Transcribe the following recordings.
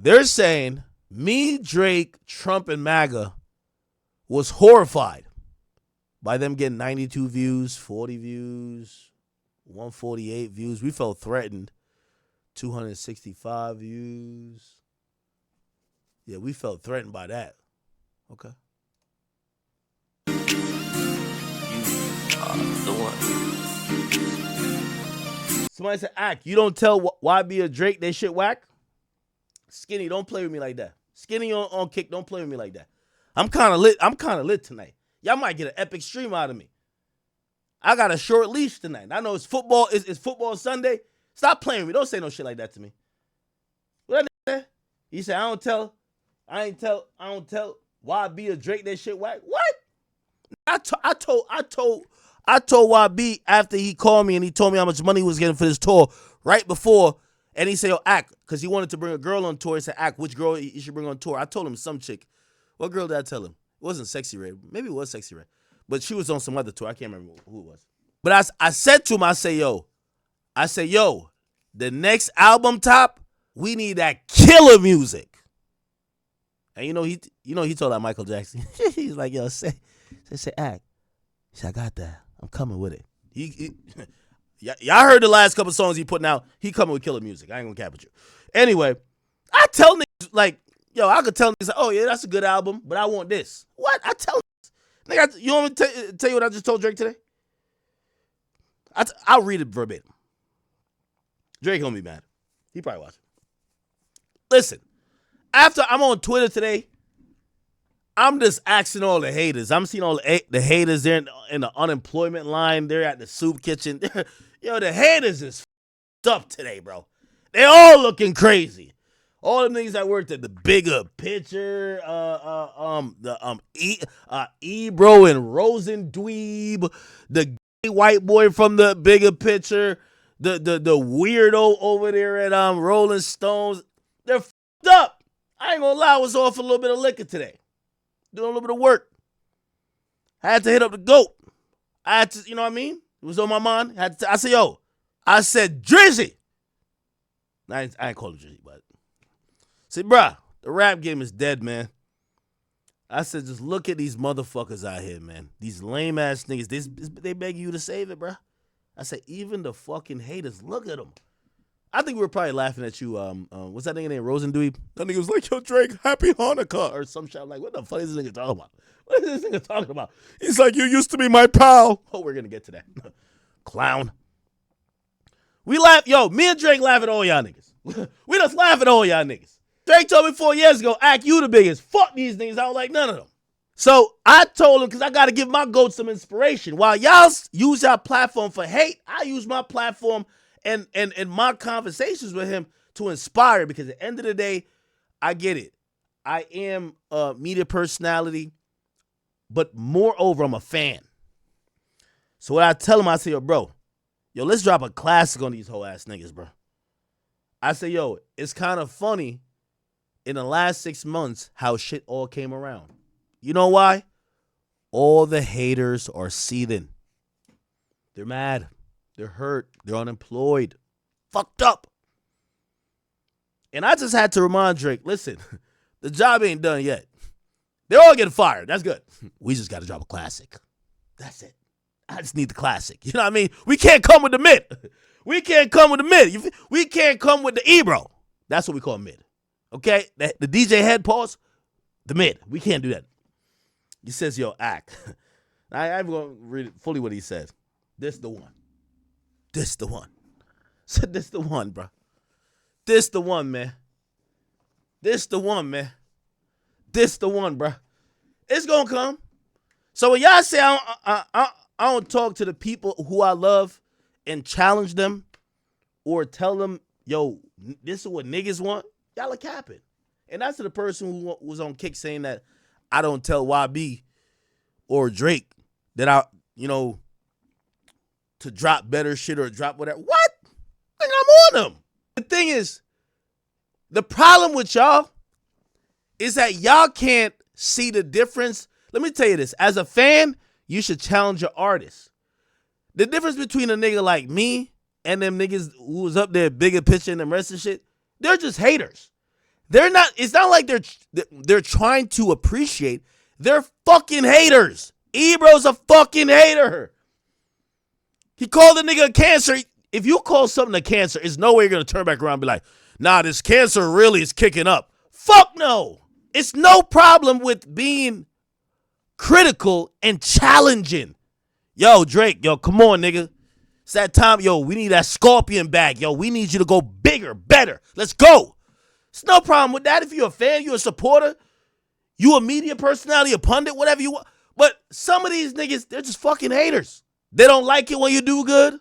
They're saying me, Drake, Trump, and MAGA was horrified by them getting 92 views, 40 views, 148 views. We felt threatened. 265 views. Yeah, we felt threatened by that. Okay. You are the one. Somebody said, Ack, you don't tell YB or Drake they shit whack? Skinny, don't play with me like that. Skinny on kick, don't play with me like that. I'm kind of lit tonight. Y'all might get an epic stream out of me. I got a short leash tonight. I know it's football. It's football Sunday. Stop playing with me. Don't say no shit like that to me. What that nigga? He said, I don't tell YB or Drake that shit whack. What? I told YB after he called me and he told me how much money he was getting for this tour right before, and he said, yo, Ack, because he wanted to bring a girl on tour. He said, Ack, which girl you should bring on tour? I told him some chick. What girl did I tell him? It wasn't Sexy Red. Maybe it was Sexy Red. But she was on some other tour. I can't remember who it was. But I said to him, I say, yo, the next album top, we need that killer music. And he told that Michael Jackson. He's like, yo, say Ack. He said, I got that. I'm coming with it. Y'all heard the last couple songs he putting out. He coming with killer music. I ain't gonna cap with you. Anyway, I tell niggas, like, yo, I could tell niggas, oh yeah, that's a good album, but I want this. What? I tell niggas. Nigga, you want me to tell you what I just told Drake today? I'll read it verbatim. Drake gonna be mad. He probably watching. Listen, after I'm on Twitter today, I'm just asking all the haters. I'm seeing all the haters there in the unemployment line. They're at the soup kitchen. Yo, the haters is f***ed up today, bro. They all looking crazy. All the niggas that worked at the Bigger Picture, Ebro and Rosen Dweeb, the gay white boy from the Bigger Picture, the weirdo over there at Rolling Stones. They're f***ed up. I ain't gonna lie, I was off a little bit of liquor today. Doing a little bit of work. I had to hit up the GOAT. I had to, you know what I mean? It was on my mind. I said, yo. I said, Drizzy. I ain't call him Drizzy, but. I said, bruh, the rap game is dead, man. I said, just look at these motherfuckers out here, man. These lame-ass niggas. They beg you to save it, bruh. I said, even the fucking haters, look at them. I think we were probably laughing at you. What's that nigga named Rosendweeb? That nigga was like, yo, Drake, happy Hanukkah or some shit. I'm like, what the fuck is this nigga talking about? What is this nigga talking about? He's like, you used to be my pal. Oh, we're going to get to that. Clown. We laugh. Yo, me and Drake laugh at all y'all niggas. We just laugh at all y'all niggas. Drake told me 4 years ago, Ack, you the biggest. Fuck these niggas. I don't like none of them. So I told him, because I got to give my GOAT some inspiration. While y'all use your platform for hate, I use my platform and my conversations with him to inspire, because at the end of the day, I get it. I am a media personality, but moreover, I'm a fan. So what I tell him, I say, yo, bro, let's drop a classic on these whole ass niggas, bro. I say, yo, it's kind of funny in the last 6 months how shit all came around. You know why? All the haters are seething. They're mad. They're hurt. They're unemployed. Fucked up. And I just had to remind Drake, listen, the job ain't done yet. They're all getting fired. That's good. We just got to drop a classic. That's it. I just need the classic. You know what I mean? We can't come with the mid. We can't come with the mid. We can't come with the Ebro. That's what we call mid. Okay? The DJ head pause, the mid. We can't do that. He says, yo, Ack. I'm going to read fully what he says. This the one. This the one. Said this the one, bro. This the one, man. This the one, man. This the one, bro. It's gonna come. So when y'all say I don't talk to the people who I love and challenge them or tell them, yo, this is what niggas want, y'all are capping. And that's to the person who was on Kick saying that I don't tell YB or Drake that to drop better shit or drop whatever. What? I'm on them. The thing is, the problem with y'all is that y'all can't see the difference. Let me tell you this. As a fan, you should challenge your artist. The difference between a nigga like me and them niggas who was up there Bigger Picture and the rest of shit, they're just haters. They're not, it's not like they're trying to appreciate. They're fucking haters. Ebro's a fucking hater. He called the nigga a cancer. If you call something a cancer, it's no way you're going to turn back around and be like, nah, this cancer really is kicking up. Fuck no. It's no problem with being critical and challenging. Yo, Drake, yo, come on, nigga. It's that time, yo, we need that scorpion bag. Yo, we need you to go bigger, better. Let's go. It's no problem with that. If you're a fan, you're a supporter, you a media personality, a pundit, whatever you want. But some of these niggas, they're just fucking haters. They don't like it when you do good.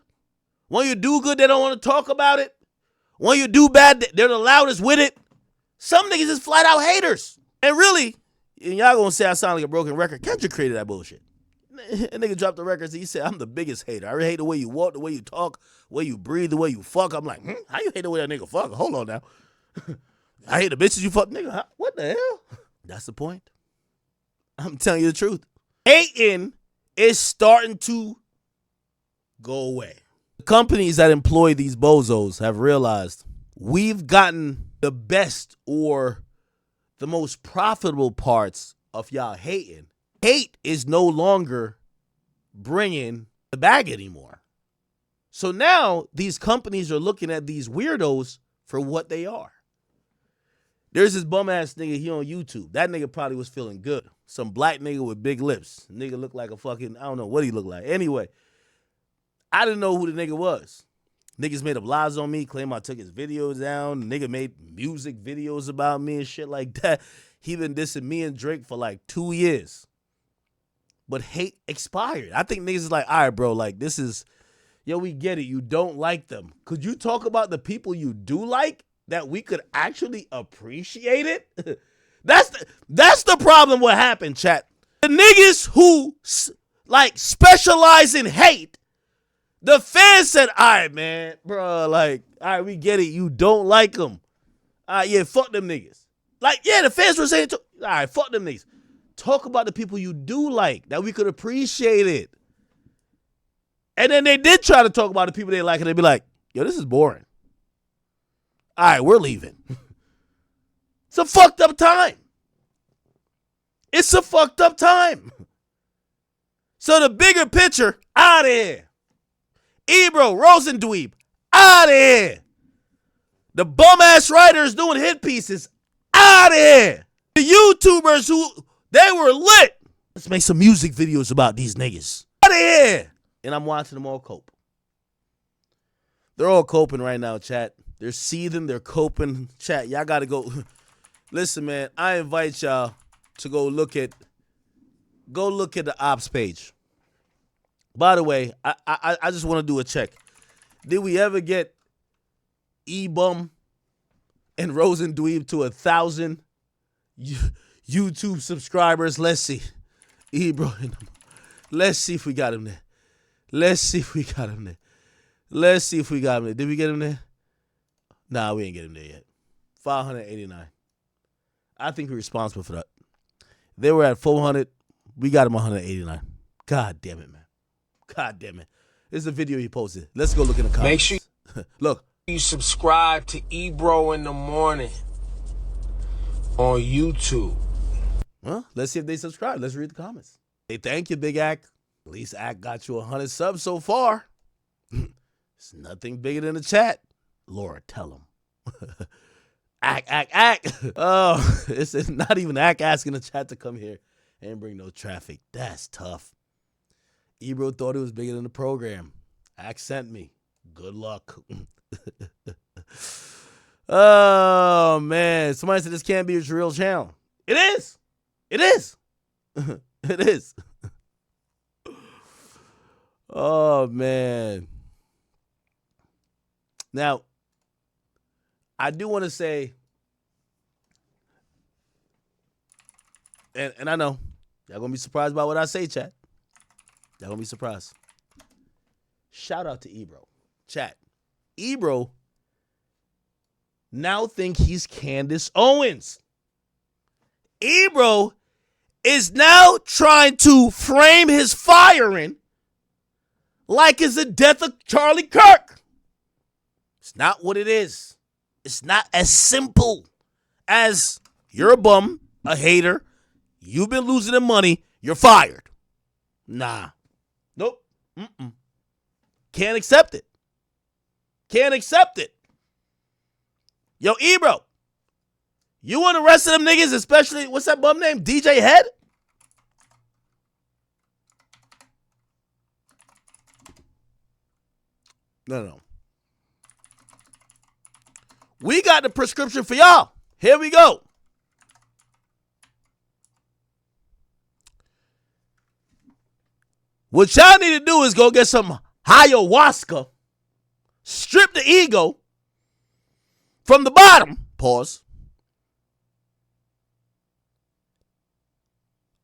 When you do good, they don't want to talk about it. When you do bad, they're the loudest with it. Some niggas is flat out haters. And really, and y'all gonna say I sound like a broken record. Kendrick created that bullshit. That nigga dropped the records. He said, I'm the biggest hater. I hate the way you walk, the way you talk, the way you breathe, the way you fuck. I'm like, how you hate the way that nigga fuck? Hold on now. I hate the bitches you fuck, nigga. Huh? What the hell? That's the point. I'm telling you the truth. Hating is starting to go away. The companies that employ these bozos have realized we've gotten the best or the most profitable parts of y'all hating. Hate is no longer bringing the bag anymore. So now these companies are looking at these weirdos for what they are. There's this bum ass nigga here on YouTube. That nigga probably was feeling good. Some black nigga with big lips. Nigga looked like a fucking, I don't know what he looked like. Anyway, I didn't know who the nigga was. Niggas made up lies on me, claim I took his videos down. Nigga made music videos about me and shit like that. He been dissing me and Drake for like 2 years. But hate expired. I think niggas is like, all right, bro, like this is, yo, we get it. You don't like them. Could you talk about the people you do like that we could actually appreciate it? That's the problem what happened, chat. The niggas who like specialize in hate, the fans said, all right, man, bro, like, all right, we get it. You don't like them. All right, yeah, fuck them niggas. Like, yeah, the fans were saying, all right, fuck them niggas. Talk about the people you do like, that we could appreciate it. And then they did try to talk about the people they like, and they'd be like, yo, this is boring. All right, we're leaving. It's a fucked up time. It's a fucked up time. So the bigger picture, out of here. Ebro, Rosendweeb, out of here. The bum-ass writers doing hit pieces, out of here. The YouTubers who, they were lit. Let's make some music videos about these niggas. Out of here. And I'm watching them all cope. They're all coping right now, chat. They're seething, they're coping. Chat, y'all got to go. Listen, man, I invite y'all to go look at the ops page. By the way, I just want to do a check. Did we ever get E-Bum and Rosendweeb to 1,000 YouTube subscribers? Let's see. Ebro, let's see if we got him there. Let's see if we got him there. Let's see if we got him there. Did we get him there? Nah, we ain't get him there yet. 589. I think we're responsible for that. They were at 400. We got him 189. God damn it, man. God damn it. This is a video he posted. Let's go look in the comments. Make sure look. you subscribe to Ebro in the morning on YouTube. Well, let's see if they subscribe. Let's read the comments. Hey, thank you, Big Ak. At least Ak got you 100 subs so far. It's nothing bigger than the chat. Laura, tell him. Ak. Oh, it's not even Ak asking the chat to come here and bring no traffic. That's tough. Ebro thought it was bigger than the program. Ak sent me. Good luck. Oh, man. Somebody said this can't be a real channel. It is. It is. It is. Oh, man. Now, I do want to say, and I know, y'all going to be surprised by what I say, chat. Y'all going to be surprised. Shout out to Ebro. Chat. Ebro now think he's Candace Owens. Ebro is now trying to frame his firing like it's the death of Charlie Kirk. It's not what it is. It's not as simple as you're a bum, a hater, you've been losing the money, you're fired. Nah. Nope. Can't accept it. Can't accept it. Yo, Ebro, you want the rest of them niggas, especially, what's that bum name? DJ Head? No. We got the prescription for y'all. Here we go. What y'all need to do is go get some ayahuasca, strip the ego from the bottom. Pause.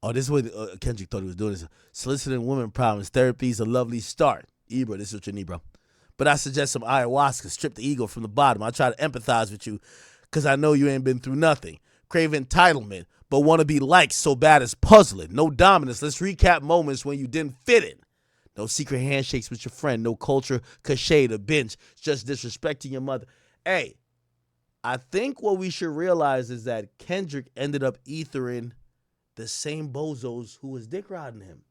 Oh, this is what Kendrick thought he was doing. This soliciting women problems. Therapy is a lovely start. Ebro, this is what you need, bro. But I suggest some ayahuasca, strip the ego from the bottom. I try to empathize with you because I know you ain't been through nothing. Crave entitlement, but want to be liked so bad it's puzzling. No dominance. Let's recap moments when you didn't fit in. No secret handshakes with your friend. No culture cachet to bench. Just disrespecting your mother. Hey, I think what we should realize is that Kendrick ended up ethering the same bozos who was dick riding him.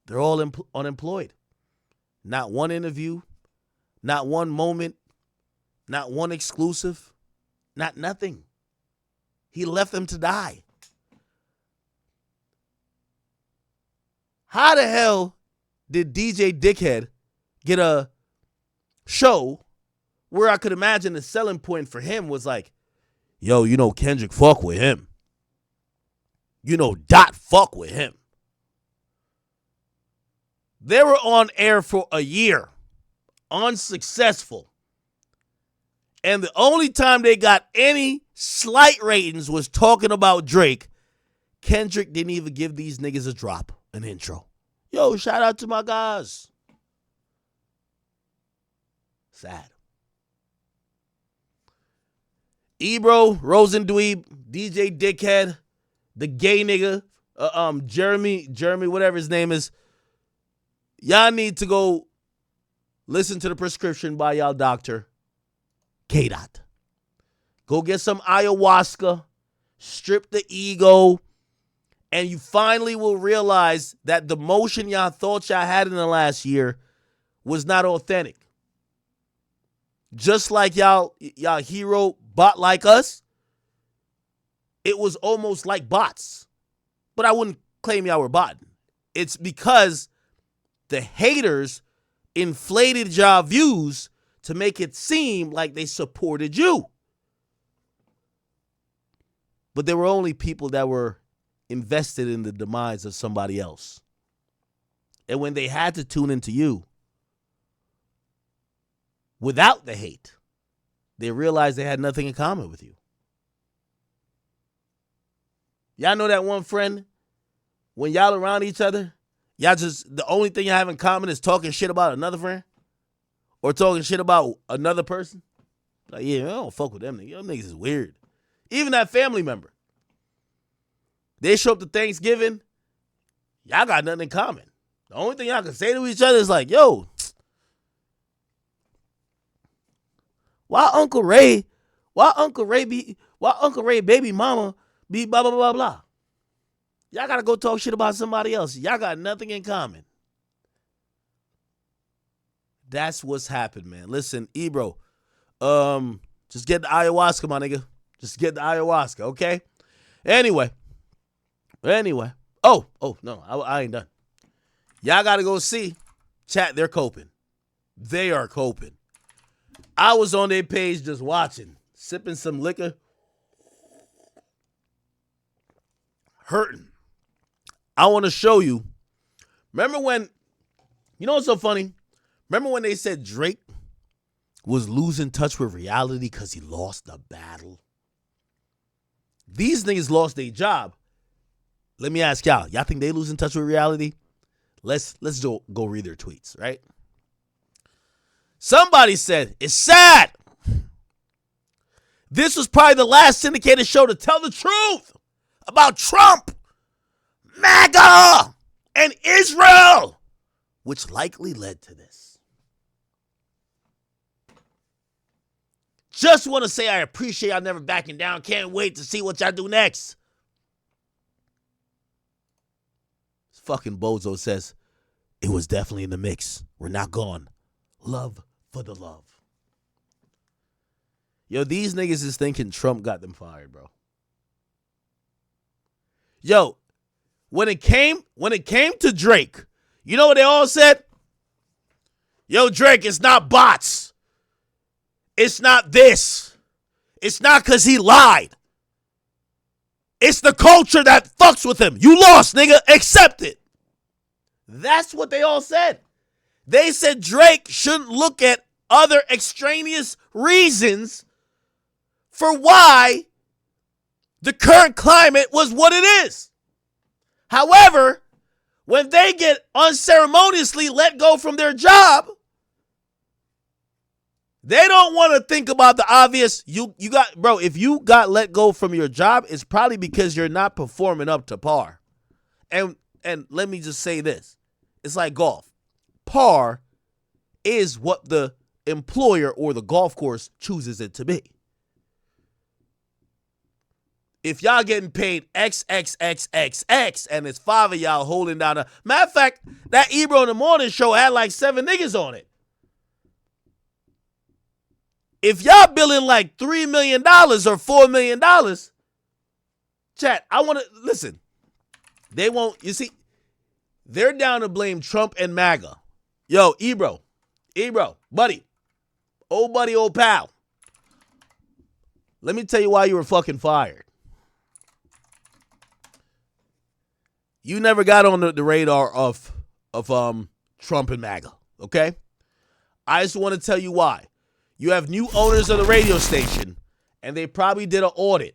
They're all unemployed. Not one interview, not one moment, not one exclusive, not nothing. He left them to die. How the hell did DJ Dickhead get a show where I could imagine the selling point for him was like, yo, you know Kendrick fuck with him. You know Dot fuck with him. They were on air for a year, unsuccessful. And the only time they got any slight ratings was talking about Drake. Kendrick didn't even give these niggas a drop, an intro. Yo, shout out to my guys. Sad. Ebro, Rosendweeb, DJ Dickhead, the gay nigga, Jeremy, whatever his name is. Y'all need to go listen to the prescription by y'all doctor, K-Dot. Go get some ayahuasca, strip the ego, and you finally will realize that the motion y'all thought y'all had in the last year was not authentic. Just like y'all hero bot like us, it was almost like bots. But I wouldn't claim y'all were botting. It's because the haters inflated y'all views to make it seem like they supported you. But there were only people that were invested in the demise of somebody else. And when they had to tune into you without the hate, they realized they had nothing in common with you. Y'all know that one friend, when y'all around each other, y'all just, the only thing you have in common is talking shit about another friend or talking shit about another person? Like, yeah, I don't fuck with them niggas. Them niggas is weird. Even that family member. They show up to Thanksgiving, y'all got nothing in common. The only thing y'all can say to each other is like, yo, why Uncle Ray baby mama be blah, blah, blah, blah. Y'all got to go talk shit about somebody else. Y'all got nothing in common. That's what's happened, man. Listen, Ebro, just get the ayahuasca, my nigga. Just get the ayahuasca, okay? Anyway. Oh, no, I ain't done. Y'all got to go see. Chat, they're coping. They are coping. I was on their page just watching, sipping some liquor. Hurting. I want to show you. Remember when, you know what's so funny? Remember when they said Drake was losing touch with reality because he lost the battle? These niggas lost their job. Let me ask y'all think they losing touch with reality? Let's go read their tweets, right? Somebody said, it's sad. This was probably the last syndicated show to tell the truth about Trump, MAGA, and Israel, which likely led to this. Just want to say I appreciate y'all never backing down. Can't wait to see what y'all do next. This fucking bozo says, it was definitely in the mix. We're not gone. Love for the love. Yo, these niggas is thinking Trump got them fired, bro. Yo, when it came to Drake, you know what they all said? Yo, Drake, it's not bots. It's not this. It's not because he lied. It's the culture that fucks with him. You lost, nigga. Accept it. That's what they all said. They said Drake shouldn't look at other extraneous reasons for why the current climate was what it is. However, when they get unceremoniously let go from their job, they don't want to think about the obvious. You got, bro, if you got let go from your job, it's probably because you're not performing up to par. And let me just say this. It's like golf. Par is what the employer or the golf course chooses it to be. If y'all getting paid XXXXX and it's 5 of y'all holding down a... Matter of fact, that Ebro in the Morning show had like 7 niggas on it. If y'all billing like $3 million or $4 million, chat, I want to... Listen, they won't... You see, they're down to blame Trump and MAGA. Yo, Ebro, buddy, old pal. Let me tell you why you were fucking fired. You never got on the radar of Trump and MAGA, okay? I just want to tell you why. You have new owners of the radio station, and they probably did an audit.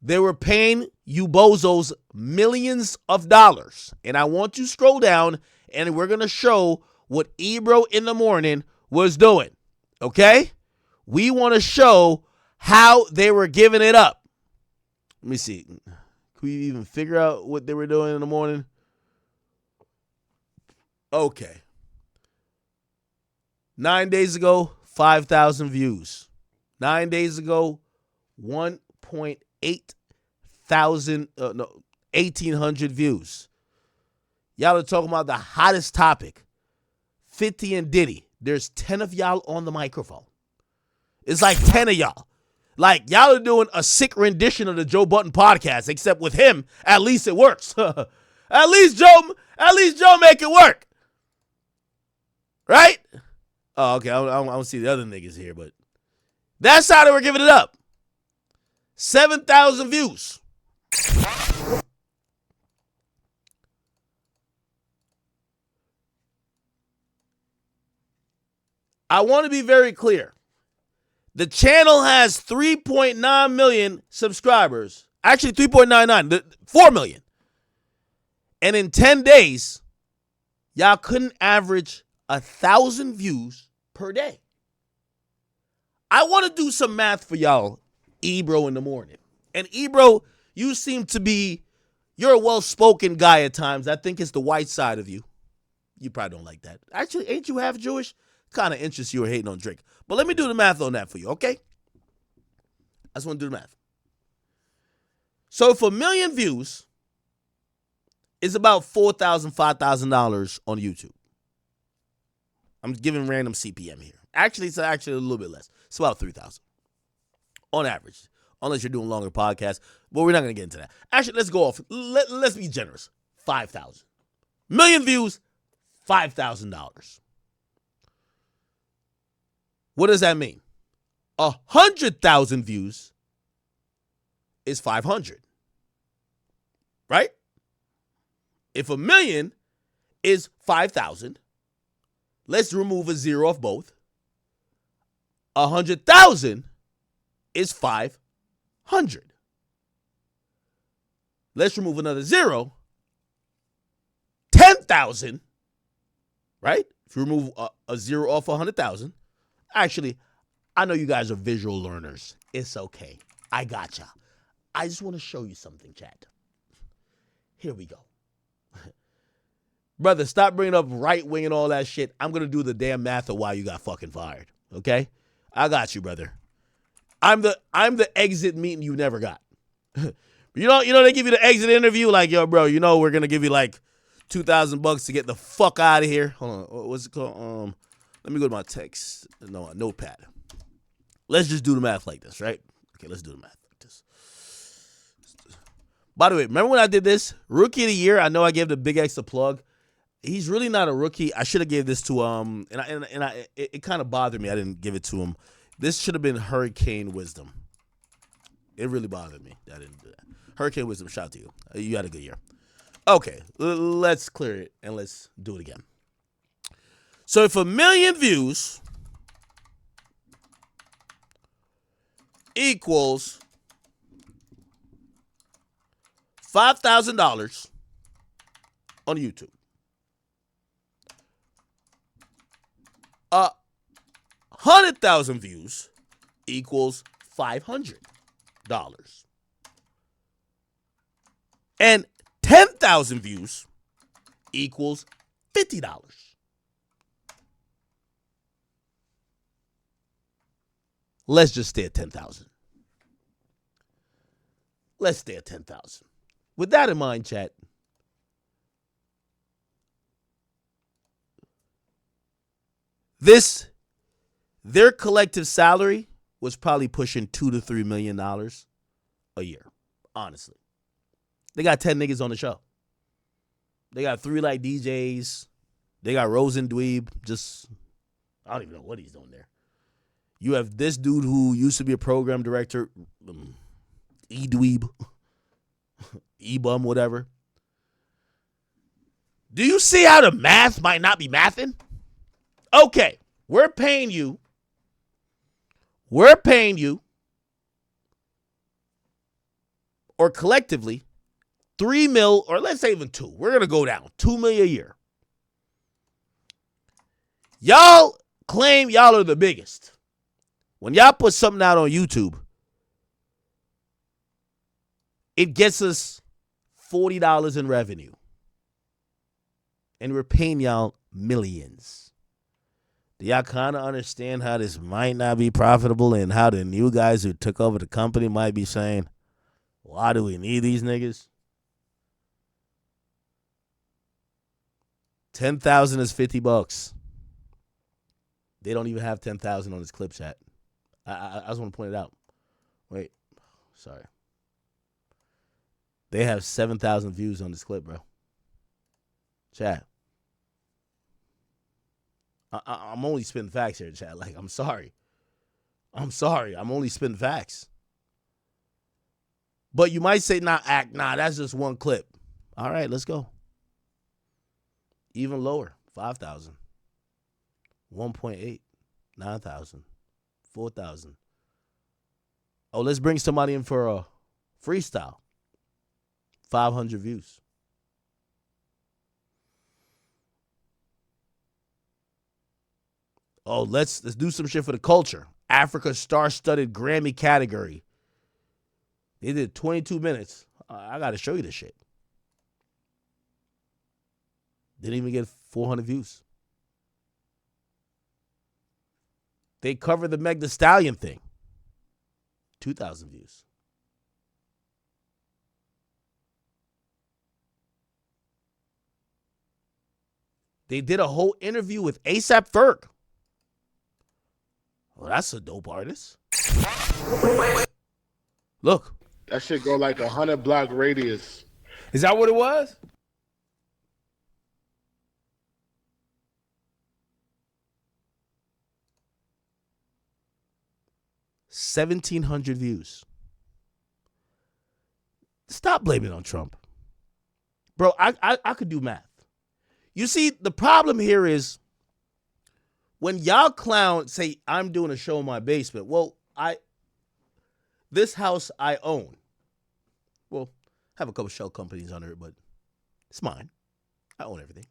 They were paying you bozos millions of dollars. And I want you to scroll down, and we're going to show what Ebro in the Morning was doing, okay? We want to show how they were giving it up. Let me see. Can we even figure out what they were doing in the morning? Okay. 9 days ago, 5,000 views. 9 days ago, 1,800 views. Y'all are talking about the hottest topic. 50 and Diddy. There's 10 of y'all on the microphone. It's like 10 of y'all. Like, y'all are doing a sick rendition of the Joe Budden podcast, except with him, at least it works. At least Joe make it work. Right? Oh, okay. I don't see the other niggas here, but that's how they were giving it up. 7,000 views. I want to be very clear. The channel has 3.9 million subscribers. Actually, 3.99, 4 million. And in 10 days, y'all couldn't average 1,000 views per day. I want to do some math for y'all, Ebro in the Morning. And Ebro, you seem to be, you're a well-spoken guy at times. I think it's the white side of you. You probably don't like that. Actually, ain't you half Jewish? Kind of interests you were hating on Drake. But let me do the math on that for you, okay? I just want to do the math. So for 1 million views, it's about $4,000, $5,000 on YouTube. I'm giving random CPM here. Actually, it's actually a little bit less. It's about 3,000 on average, unless you're doing longer podcasts. But we're not going to get into that. Actually, let's go off. Let's be generous. 5,000. 1 million views, $5,000. What does that mean? 100,000 views is 500. Right? If 1 million is 5,000, let's remove a zero off both. 100,000 is 500. Let's remove another zero. 10,000, right? If you remove a zero off 100,000, actually, I know you guys are visual learners. It's okay. I gotcha. I just want to show you something, chat. Here we go. Brother, stop bringing up right wing and all that shit. I'm going to do the damn math of why you got fucking fired. Okay? I got you, brother. I'm the exit meeting you never got. They give you the exit interview like, yo, bro, we're gonna give you like $2,000 to get the fuck out of here. Hold on, what's it called? Let me go to my text. No, notepad. Let's just do the math like this, right? Okay, let's do the math like this. By the way, remember when I did this? Rookie of the year, I know I gave the Big X a plug. He's really not a rookie. I should have gave this to it kind of bothered me. I didn't give it to him. This should have been Hurricane Wisdom. It really bothered me that I didn't do that. Hurricane Wisdom, shout out to you. You had a good year. Okay, let's clear it and let's do it again. So if 1 million views equals $5,000 on YouTube, 100,000 views equals $500. And 10,000 views equals $50. Let's just stay at 10,000. Let's stay at 10,000. With that in mind, chat, their collective salary was probably pushing $2 to $3 million a year, honestly. They got 10 niggas on the show. They got 3 like DJs. They got Rosen Dweeb. I don't even know what he's doing there. You have this dude who used to be a program director, E-Dweeb, E-Bum, whatever. Do you see how the math might not be mathing? Okay, we're paying you, or collectively, 3 mil, or let's say even 2. We're going to go down. 2 million a year. Y'all claim y'all are the biggest. When y'all put something out on YouTube, it gets us $40 in revenue. And we're paying y'all millions. Do y'all kind of understand how this might not be profitable and how the new guys who took over the company might be saying, why do we need these niggas? 10,000 is $50. They don't even have 10,000 on this clip chat. I just want to point it out. Wait, sorry. They have 7,000 views on this clip, bro. Chat. I'm only spitting facts here, chat. Like, I'm sorry. I'm only spitting facts. But you might say, nah, that's just one clip. All right, let's go. Even lower, 5,000. 1.8, 9,000, 4,000. Oh, let's bring somebody in for a freestyle. 500 views. Oh, let's do some shit for the culture. Africa star-studded Grammy category. They did 22 minutes. I got to show you this shit. Didn't even get 400 views. They covered the Meg Thee Stallion thing. 2,000 views. They did a whole interview with A$AP Ferg. Oh, that's a dope artist. Look. That shit go like 100 block radius. Is that what it was? $1,700 views. Stop blaming it on Trump. Bro, I could do math. You see, the problem here is when y'all clown say, I'm doing a show in my basement. Well, this house I own. Well, I have a couple shell companies under it, but it's mine. I own everything.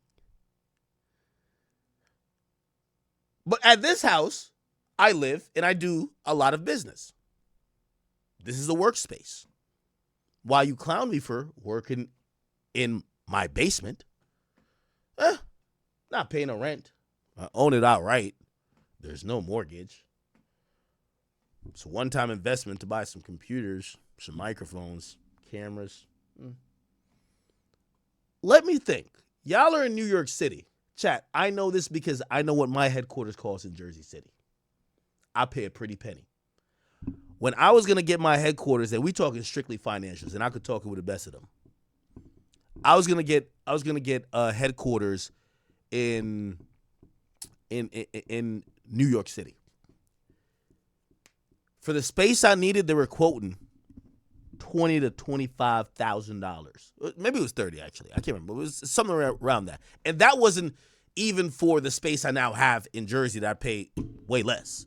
But at this house, I live and I do a lot of business. This is a workspace. While you clown me for working in my basement, not paying a rent. I own it outright. There's no mortgage. It's a one-time investment to buy some computers, some microphones, cameras. Let me think. Y'all are in New York City. Chat, I know this because I know what my headquarters costs in Jersey City. I pay a pretty penny. When I was going to get my headquarters, and we talking strictly financials, and I could talk it with the best of them. I was gonna get headquarters in New York City. For the space I needed, they were quoting $20,000 to $25,000. Maybe it was 30 actually. I can't remember. It was something around that, and that wasn't even for the space I now have in Jersey that I pay way less.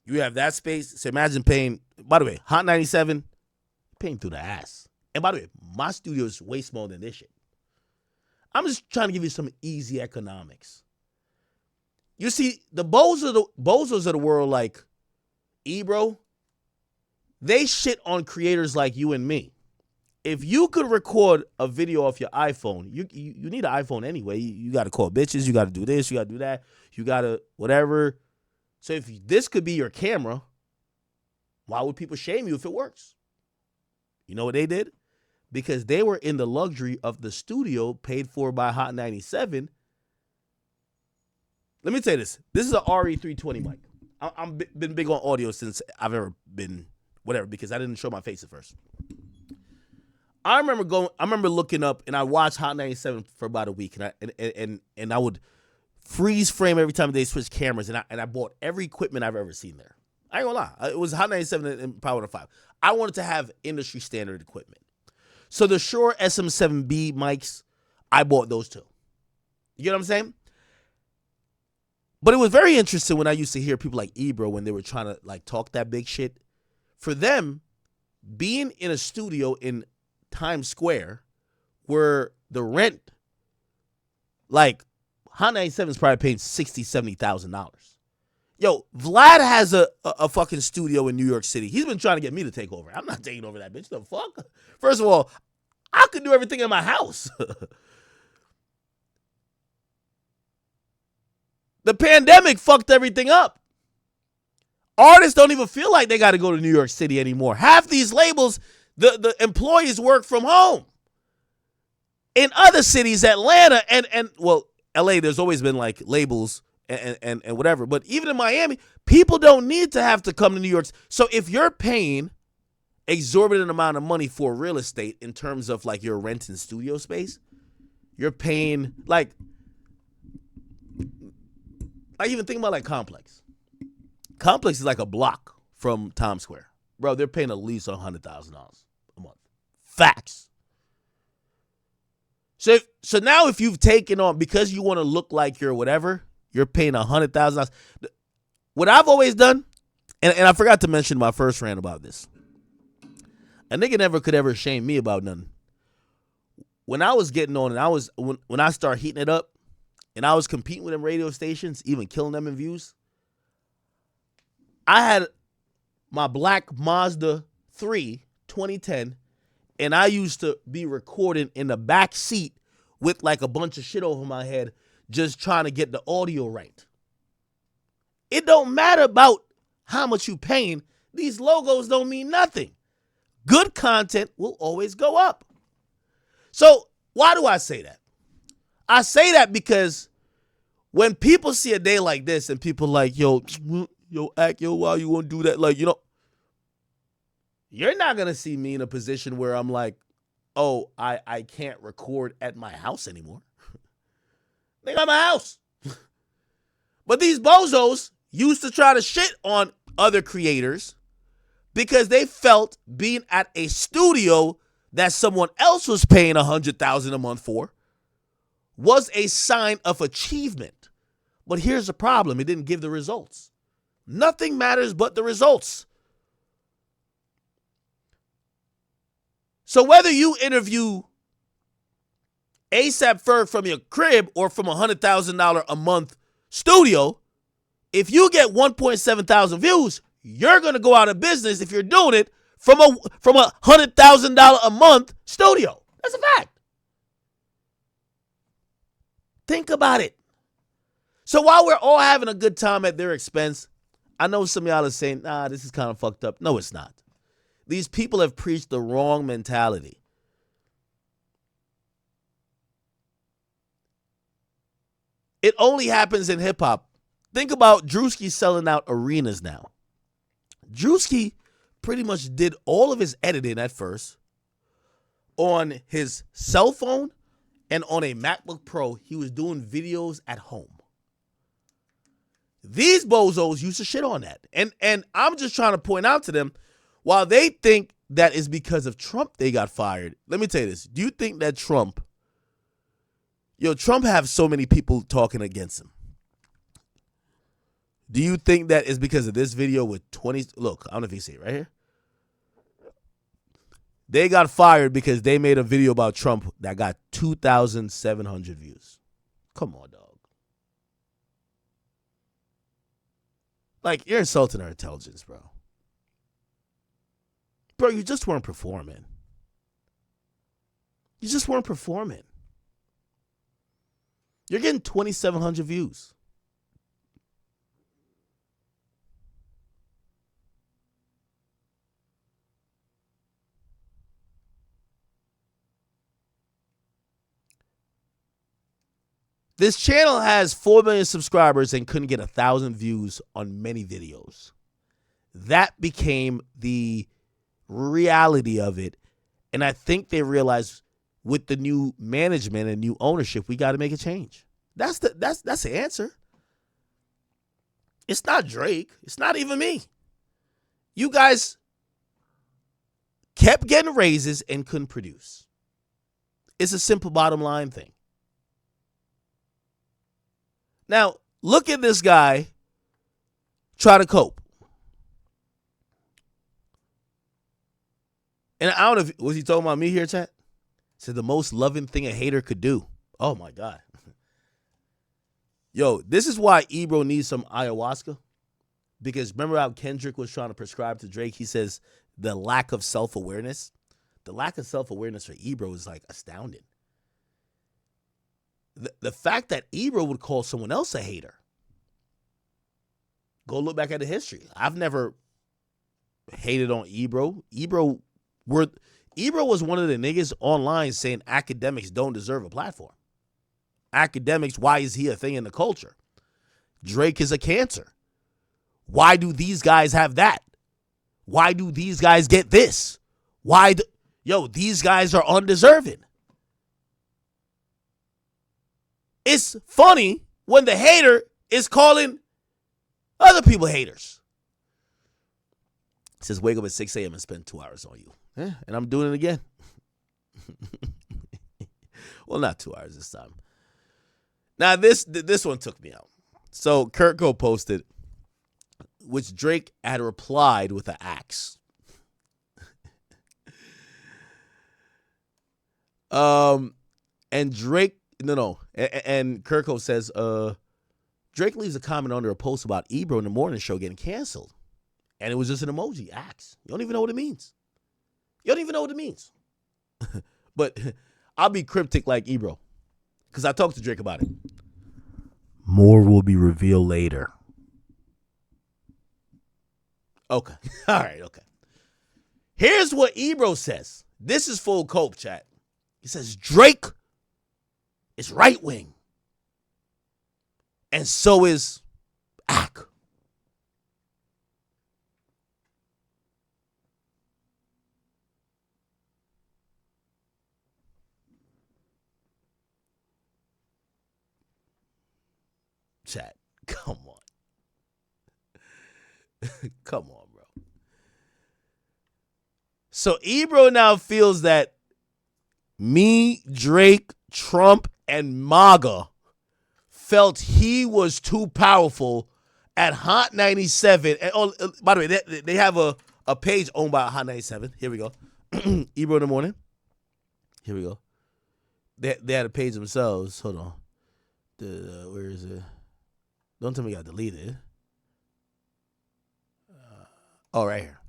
You have that space. So imagine paying, by the way, Hot 97, paying through the ass. And by the way, my studio is way smaller than this shit. I'm just trying to give you some easy economics. You see, the bozos of the world like Ebro, they shit on creators like you and me. If you could record a video off your iPhone, you need an iPhone anyway. You got to call bitches. You got to do this. You got to do that. You got to whatever. So if this could be your camera, why would people shame you if it works? You know what they did? Because they were in the luxury of the studio paid for by Hot 97. Let me tell you this. This is an RE320 mic. I've been big on audio since I've ever been whatever because I didn't show my face at first. I remember looking up and I watched Hot 97 for about a week and I would freeze frame every time they switch cameras, and I bought every equipment I've ever seen there. I ain't gonna lie. It was Hot 97 and Power 5. I wanted to have industry standard equipment. So the Shure SM7B mics, I bought those too. You know what I'm saying? But it was very interesting when I used to hear people like Ebro when they were trying to like talk that big shit. For them, being in a studio in Times Square where the rent, like, Hot 97 is probably paying $60,000, $70,000. Yo, Vlad has a fucking studio in New York City. He's been trying to get me to take over. I'm not taking over that bitch. The fuck? First of all, I could do everything in my house. The pandemic fucked everything up. Artists don't even feel like they got to go to New York City anymore. Half these labels, the employees work from home. In other cities, Atlanta and well, LA, there's always been like labels and whatever. But even in Miami, people don't need to have to come to New York. So if you're paying exorbitant amount of money for real estate in terms of like your rent and studio space, you're paying like I even think about like Complex. Complex is like a block from Times Square. Bro, they're paying at least $100,000 a month. Facts. So now if you've taken on, because you want to look like you're whatever, you're paying $100,000. What I've always done, and I forgot to mention my first rant about this. A nigga never could ever shame me about nothing. When I was getting on and when I started heating it up and I was competing with them radio stations, even killing them in views, I had my black Mazda 3 2010, and I used to be recording in the back seat with like a bunch of shit over my head, just trying to get the audio right. It don't matter about how much you paying. These logos don't mean nothing. Good content will always go up. So why do I say that? I say that because when people see a day like this and people like, yo, why you want to do that? Like, you're not going to see me in a position where I'm like, oh, I can't record at my house anymore. They got my house. But these bozos used to try to shit on other creators because they felt being at a studio that someone else was paying $100,000 a month for was a sign of achievement. But here's the problem. It didn't give the results. Nothing matters but the results. So whether you interview ASAP Ferg from your crib or from $100,000 a month studio, if you get 1.7 thousand views, you're going to go out of business if you're doing it from a $100,000 a month studio. That's a fact. Think about it. So while we're all having a good time at their expense, I know some of y'all are saying, nah, this is kind of fucked up. No, it's not. These people have preached the wrong mentality. It only happens in hip hop. Think about Drewski selling out arenas now. Drewski pretty much did all of his editing at first on his cell phone and on a MacBook Pro. He was doing videos at home. These bozos used to shit on that. And I'm just trying to point out to them, while they think that is because of Trump they got fired, let me tell you this. Do you think that Trump have so many people talking against him? Do you think that is because of this video with 20? Look, I don't know if you see it right here. They got fired because they made a video about Trump that got 2,700 views. Come on, dog. Like, you're insulting our intelligence, bro. Bro, you just weren't performing. You just weren't performing. You're getting 2,700 views. This channel has 4 million subscribers and couldn't get 1,000 views on many videos. That became the reality of it. And I think they realized with the new management and new ownership, we got to make a change. That's the answer. It's not Drake. It's not even me. You guys kept getting raises and couldn't produce. It's a simple bottom line thing. Now, look at this guy try to cope. And I don't know was he talking about me here, chat? Said the most loving thing a hater could do. Oh, my God. Yo, this is why Ebro needs some ayahuasca. Because remember how Kendrick was trying to prescribe to Drake? He says the lack of self-awareness. The lack of self-awareness for Ebro is like astounding. The fact that Ebro would call someone else a hater. Go look back at the history. I've never hated on Ebro. Ebro was one of the niggas online saying academics don't deserve a platform. Academics, why is he a thing in the culture? Drake is a cancer. Why do these guys have that? Why do these guys get this? These guys are undeserving. It's funny when the hater is calling other people haters. It says, wake up at 6 a.m. and spend 2 hours on you. Yeah, and I'm doing it again. Well, not 2 hours this time. Now, this one took me out. So, Kirko posted, which Drake had replied with an axe. And Drake, and Kirko says, Drake leaves a comment under a post about Ebro in the morning show getting canceled. And it was just an emoji, axe. You don't even know what it means. But I'll be cryptic like Ebro. Because I talked to Drake about it. More will be revealed later. Okay. All right, okay. Here's what Ebro says. This is full cope, chat. He says, Drake is right wing. And so is Ak. Chat, come on. Come on, bro. So Ebro now feels that me, Drake, Trump, and MAGA felt he was too powerful at Hot 97. And by the way, they have a page owned by Hot 97. Here we go. Ebro in the morning. Here we go. They had a page themselves. Hold on. Where is it? Don't tell me you got deleted. Right here.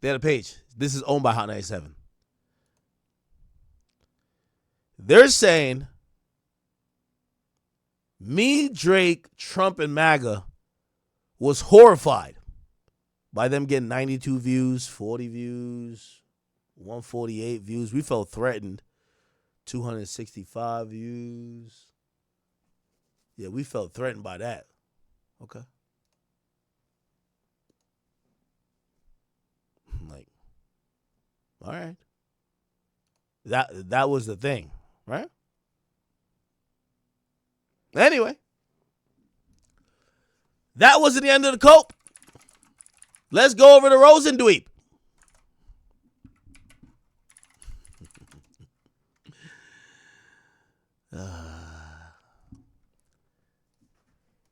They had a page. This is owned by Hot 97. They're saying Me, Drake, Trump, and MAGA was horrified by them getting 92 views, 40 views, 148 views. We felt threatened. 265 views. Yeah, we felt threatened by that. Okay. Like, all right. That was the thing, right? Anyway, that wasn't the end of the cope. Let's go over to Rosendweep.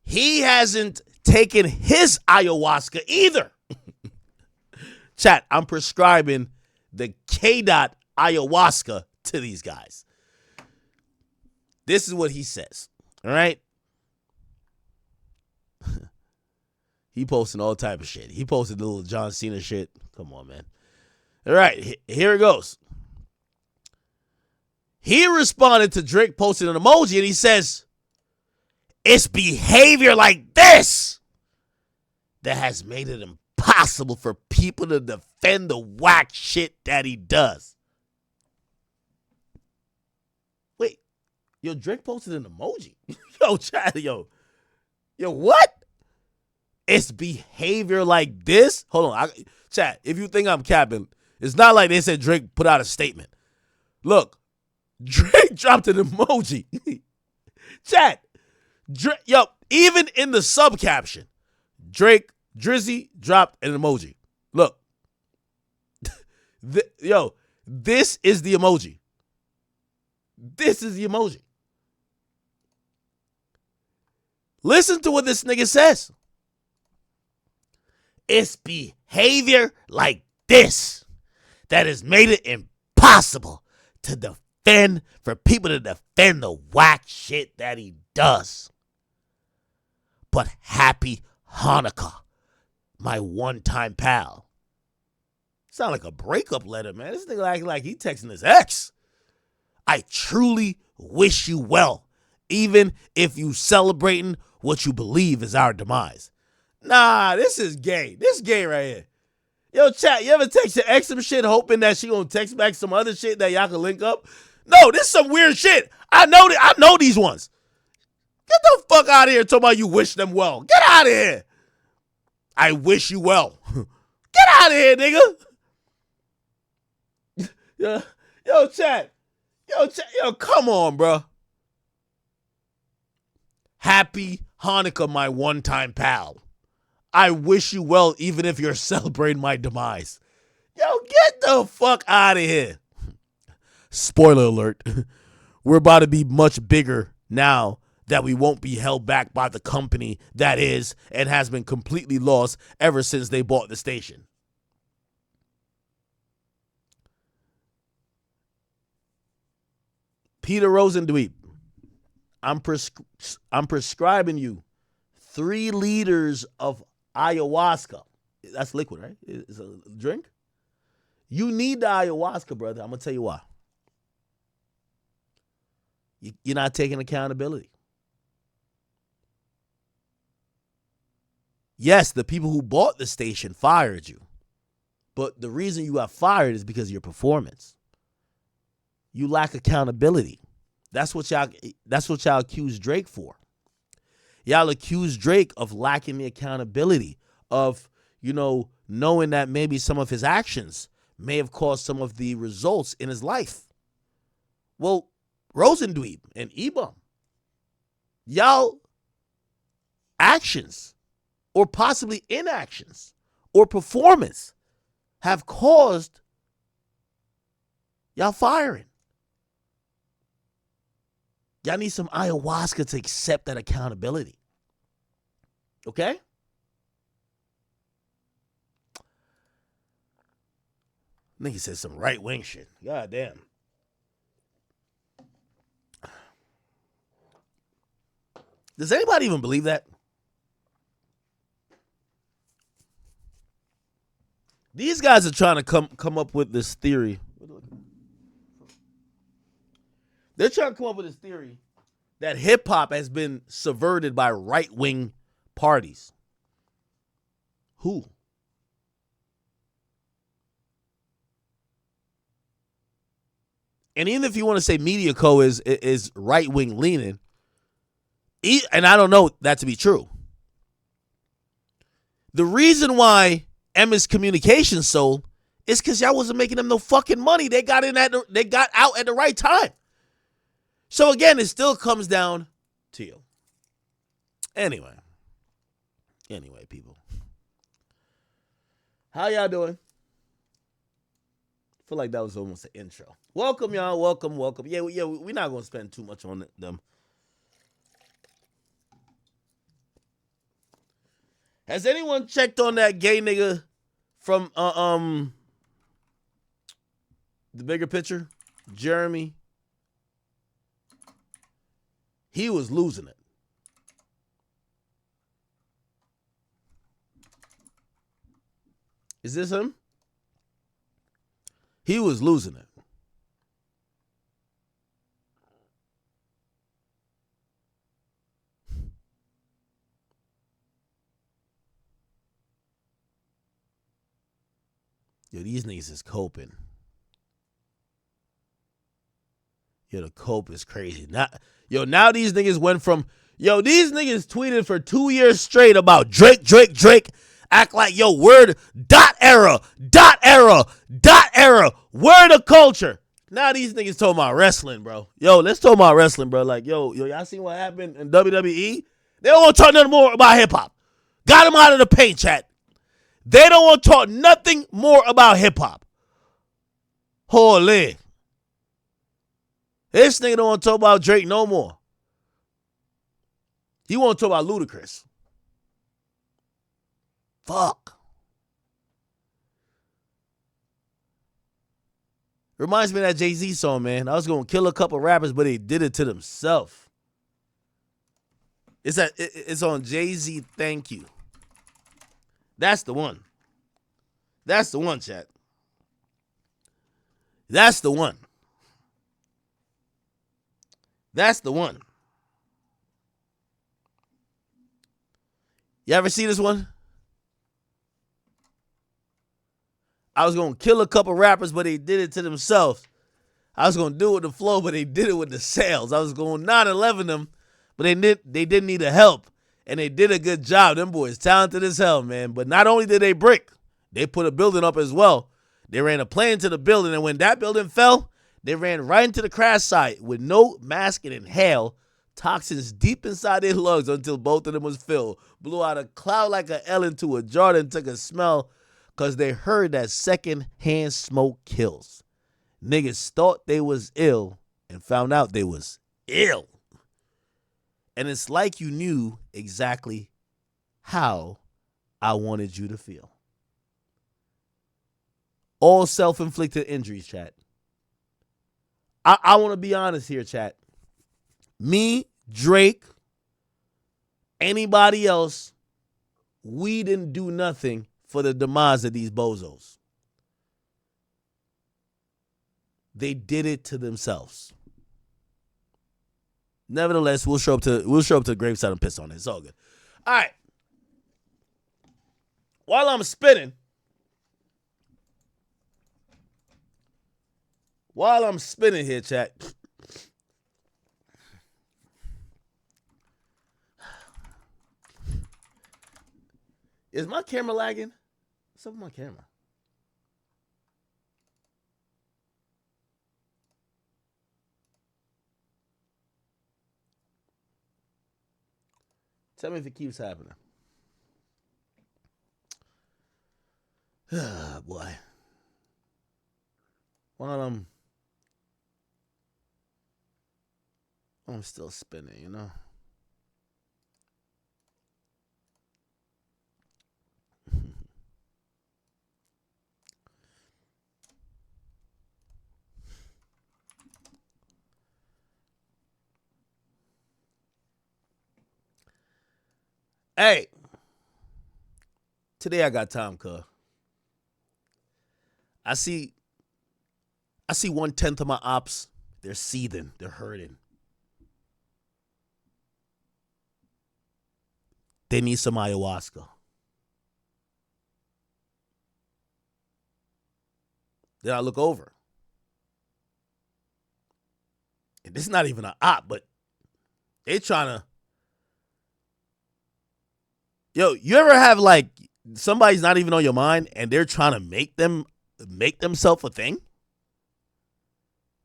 He hasn't taken his ayahuasca either. Chat, I'm prescribing the K-Dot ayahuasca to these guys. This is what he says. All right? He posting all type of shit. He posted the little John Cena shit. Come on, man. All right, here it goes. He responded to Drake posting an emoji and he says, "It's behavior like this that has made it impossible for people to defend the whack shit that he does." Wait, yo, Drake posted an emoji. Yo, chat, yo, what? It's behavior like this? Hold on, chat, if you think I'm capping, it's not like they said Drake put out a statement. Look, Drake dropped an emoji. Chat, Drake, yo, even in the sub caption, Drake, Drizzy dropped an emoji. Look, this is the emoji. This is the emoji. Listen to what this nigga says. It's behavior like this that has made it impossible to defend, for people to defend the whack shit that he does. But happy Hanukkah, my one-time pal. Sound like a breakup letter, man. This nigga acting like he texting his ex. I truly wish you well, even if you celebrating what you believe is our demise. Nah, this is gay. This is gay right here. Yo, chat, you ever text your ex some shit hoping that she gonna text back some other shit that y'all can link up? No, this is some weird shit. I know these ones. Get the fuck out of here talking about you wish them well. Get out of here. I wish you well. Get out of here, nigga. Yo, chat. Yo, come on, bro. Happy Hanukkah, my one-time pal. I wish you well even if you're celebrating my demise. Yo, get the fuck out of here. Spoiler alert. We're about to be much bigger now that we won't be held back by the company that is and has been completely lost ever since they bought the station. Peter Rosendweep, I'm prescribing you 3 liters of ayahuasca. That's liquid, right? It's a drink. You need the ayahuasca, brother. I'm going to tell you why. You're not taking accountability. Yes, the people who bought the station fired you. But the reason you got fired is because of your performance. You lack accountability. That's what y'all accuse Drake for. Y'all accuse Drake of lacking the accountability of, knowing that maybe some of his actions may have caused some of the results in his life. Well, Rosendweep and Ebro, y'all actions or possibly inactions or performance have caused y'all firing. Y'all need some ayahuasca to accept that accountability. Okay? Nigga said some right-wing shit. God damn. Does anybody even believe that? These guys are trying to come up with this theory. They're trying to come up with this theory that hip hop has been subverted by right-wing parties. Who? And even if you want to say Media Co. is right-wing leaning, and I don't know that to be true. The reason why Emmis Communications sold is because y'all wasn't making them no fucking money. They got out at the right time. So again, it still comes down to you. Anyway, people. How y'all doing? Feel like that was almost an intro. Welcome, y'all. Welcome. Yeah, we're not going to spend too much on them. Has anyone checked on that gay nigga from the bigger picture? Jeremy? He was losing it. Is this him? He was losing it. Yo, these niggas is coping. Yo, the cope is crazy. Now these niggas went from, these niggas tweeted for 2 years straight about Drake. Act like, word, era, word of culture. Now these niggas talking about wrestling, bro. Let's talk about wrestling, bro. Like, y'all seen what happened in WWE? They don't want to talk nothing more about hip-hop. Got them out of the paint, chat. They don't want to talk nothing more about hip-hop. Holy. This nigga don't want to talk about Drake no more. He want to talk about Ludacris. Fuck. Reminds me of that Jay-Z song, man. I was going to kill a couple rappers, but they did it to themselves. It's on Jay-Z, Thank You. That's the one. That's the one, chat. That's the one. That's the one. You ever see this one? I was going to kill a couple rappers, but they did it to themselves. I was going to do it with the flow, but they did it with the sales. I was going to 9/11 them, but they didn't need the help. And they did a good job. Them boys talented as hell, man. But not only did they brick, they put a building up as well. They ran a plane to the building, and when that building fell, they ran right into the crash site with no mask and inhale toxins deep inside their lungs until both of them was filled. Blew out a cloud like an L into a jar and took a smell because they heard that second-hand smoke kills. Niggas thought they was ill and found out they was ill. And it's like you knew exactly how I wanted you to feel. All self-inflicted injuries, chat. I want to be honest here, chat. Me, Drake, anybody else, we didn't do nothing for the demise of these bozos. They did it to themselves. Nevertheless, we'll show up to the graveside and piss on it. It's all good. All right. While I'm spinning here, chat. Is my camera lagging? What's up with my camera? Tell me if it keeps happening. Ah, boy. While I'm still spinning, you know? Hey, today I got time, cuz. I see 1/10 of my ops. They're seething. They're hurting. they need some ayahuasca. Then I look over. And this is not even an op, but they trying to. Yo, you ever have like somebody's not even on your mind and they're trying to make themselves a thing?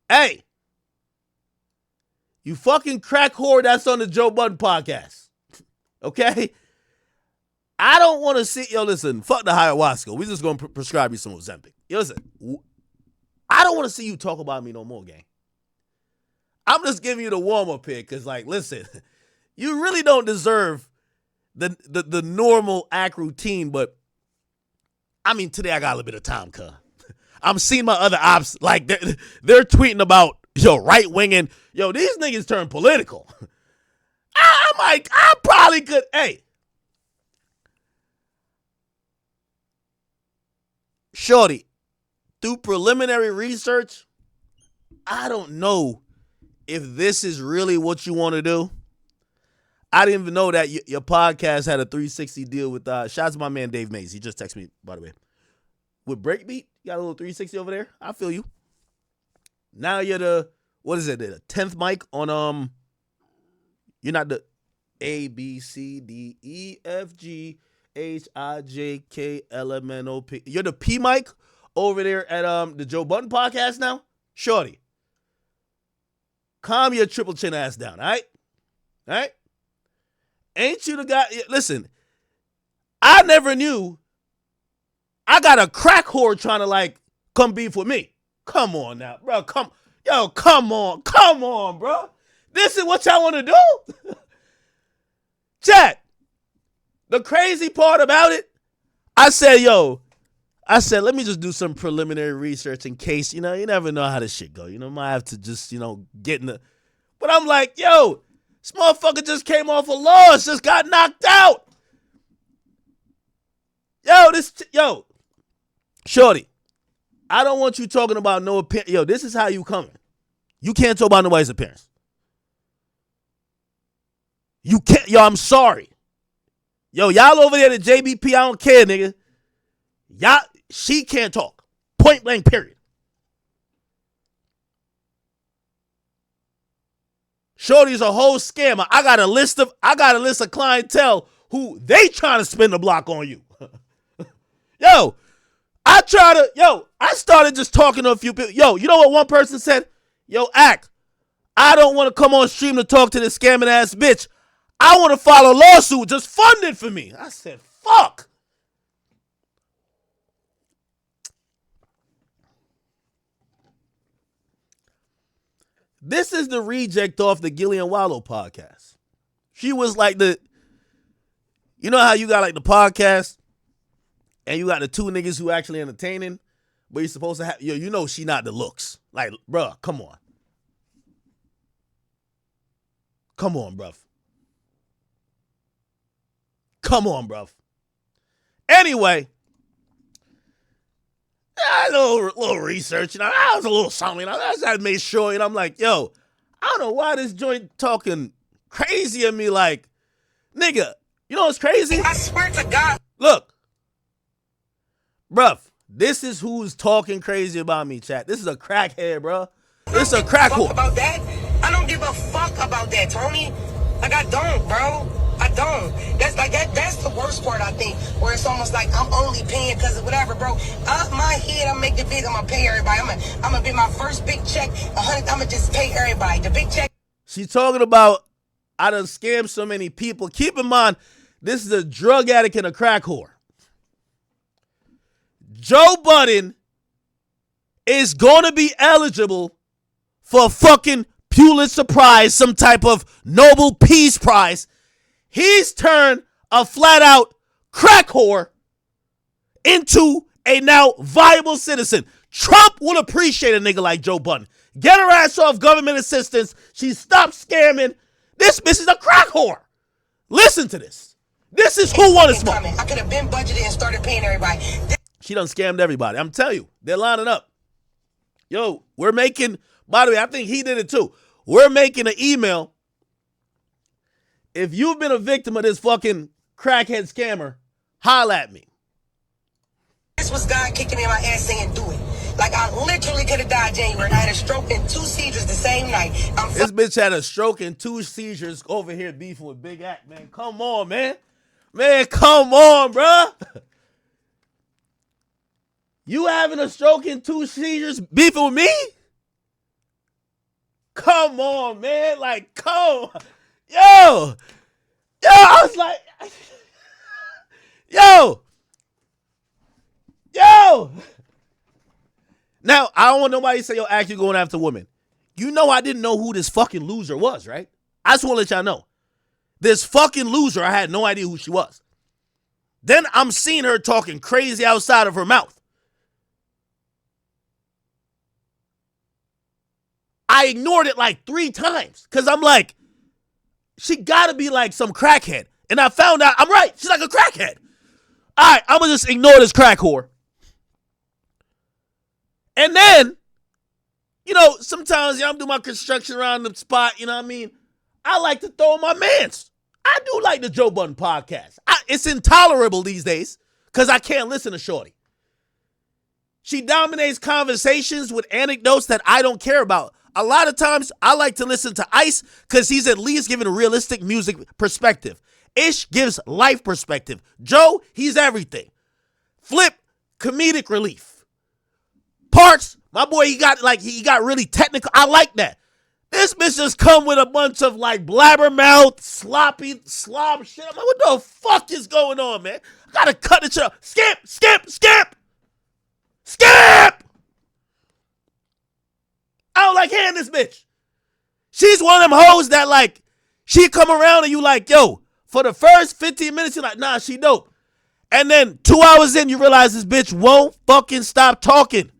Hey, you fucking crack whore that's on the Joe Budden podcast. Okay? I don't want to see, listen, fuck the ayahuasca. We just going to prescribe you some Ozempic. Listen, I don't want to see you talk about me no more, gang. I'm just giving you the warm-up here because, like, listen, you really don't deserve the normal act routine, but, I mean, today I got a little bit of time, cuz. I'm seeing my other ops, like, they're tweeting about, right-winging. These niggas turn political. I'm like, I probably could, hey. Shorty, through preliminary research, I don't know if this is really what you want to do. I didn't even know that your podcast had a 360 deal with, shout out to my man Dave Mays. He just texted me, by the way. With Breakbeat, you got a little 360 over there. I feel you. Now you're the 10th mic on, you're not the A, B, C, D, E, F, G, H, I, J, K, L, M, N, O, P. You're the P mic over there at the Joe Budden podcast now? Shorty, calm your triple chin ass down, all right? All right? Ain't you the guy? Listen, I never knew I got a crack whore trying to, like, come beef with me. Come on now, bro. Come on, bro. This is what y'all want to do? Chat, the crazy part about it, I said, let me just do some preliminary research in case, you never know how this shit go. Might have to just, get in the. But I'm like, this motherfucker just came off a loss, just got knocked out. Shorty, I don't want you talking about no opinion. This is how you coming. You can't talk about nobody's appearance. You can't. I'm sorry. Y'all over there at JBP, I don't care, nigga. She can't talk. Point blank, period. Shorty's a whole scammer. I got a list of clientele who they trying to spin the block on you. I started just talking to a few people. You know what one person said? Act, I don't want to come on stream to talk to this scamming ass bitch. I want to file a lawsuit. Just fund it for me. I said, fuck. This is the reject off the Gillian Wallow podcast. She was like you know how you got like the podcast and you got the two niggas who actually entertaining, but you're supposed to have, she not the looks. Like, bruh, come on. Come on, bruv. Come on, bruv. Anyway, I did a little research, I was a little something, I made sure, I'm like, I don't know why this joint talking crazy at me, like, nigga, you know what's crazy? I swear to God. Look, bruv, this is who's talking crazy about me, chat. This is a crackhead, bruh. This is a crack whore. About that? I don't give a fuck about that, Tony. Like, I don't, bro. I don't. That's like that's the worst part, I think, where it's almost like I'm only paying because of whatever, bro. Out my head, I'm making big. I'm gonna pay everybody. I'm gonna be my first big check. I'm gonna just pay everybody. The big check. She's talking about I done scammed so many people. Keep in mind, this is a drug addict and a crack whore. Joe Budden is gonna be eligible for a fucking Pulitzer Prize, some type of Nobel Peace Prize. He's turned a flat-out crack whore into a now viable citizen. Trump will appreciate a nigga like Joe Budden. Get her ass off government assistance. She stopped scamming. This bitch is a crack whore. Listen to this. This is who won this money. I could have been budgeted and started paying everybody. She done scammed everybody. I'm telling you, they're lining up. We're making, by the way, I think he did it too. We're making an email. If you've been a victim of this fucking crackhead scammer, holla at me. This was God kicking me in my ass saying do it. Like, I literally could have died January. I had a stroke and 2 seizures the same night. This bitch had a stroke and 2 seizures over here beefing with Big Act, man. Come on, man. Man, come on, bruh. You having a stroke and 2 seizures beefing with me? Come on, man. Like, come on. Yo, I was like, yo. Now, I don't want nobody to say, yo, Act, you going after women. You know I didn't know who this fucking loser was, right? I just want to let y'all know. This fucking loser, I had no idea who she was. Then I'm seeing her talking crazy outside of her mouth. I ignored it like 3 times because I'm like, she gotta be like some crackhead. And I found out I'm right. She's like a crackhead. All right, I'm gonna just ignore this crack whore. And then, you know, sometimes I'm doing my construction around the spot, you know what I mean? I like to throw in my mans. I do like the Joe Budden podcast. It's intolerable these days because I can't listen to Shorty. She dominates conversations with anecdotes that I don't care about. A lot of times, I like to listen to Ice because he's at least giving a realistic music perspective. Ish gives life perspective. Joe, he's everything. Flip, comedic relief. Parts, my boy, he got really technical. I like that. This bitch just come with a bunch of like blabbermouth, sloppy, slob shit. I'm like, what the fuck is going on, man? I gotta cut it up. Skip. I don't like hearing this bitch. She's one of them hoes that like, she come around and you like, yo, for the first 15 minutes, you're like, nah, she dope. And then 2 hours in, you realize this bitch won't fucking stop talking.